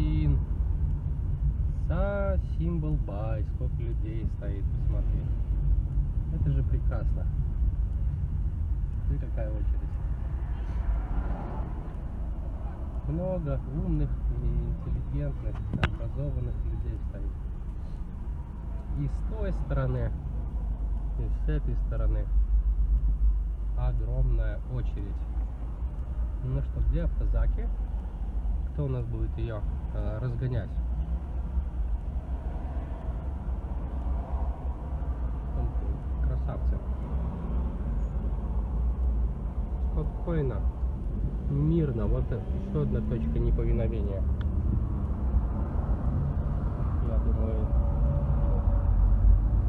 магазин за Символбай. Сколько людей стоит, посмотри. Это же прекрасно. И какая очередь. Много умных и интеллигентных, образованных людей стоит. И с той стороны, и с этой стороны огромная очередь. Ну что, где автозаки? Кто у нас будет ее разгонять? Красавцы. Спокойно, мирно. Вот еще одна точка неповиновения. Я думаю,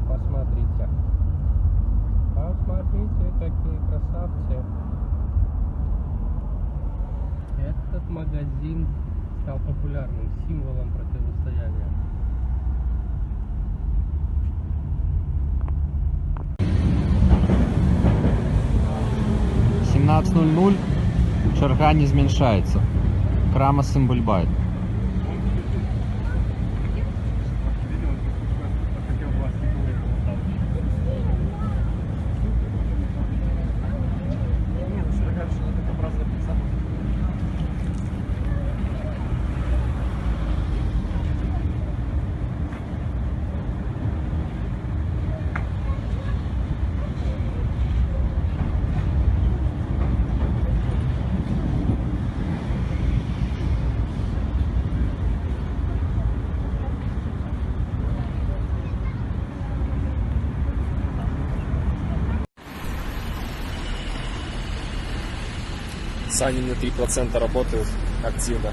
посмотрите. Посмотрите, какие красавцы. Этот магазин стал популярным символом противостояния. В 17:00 черга не зменшається. Крама Символбай. Сани на 3% работают активно.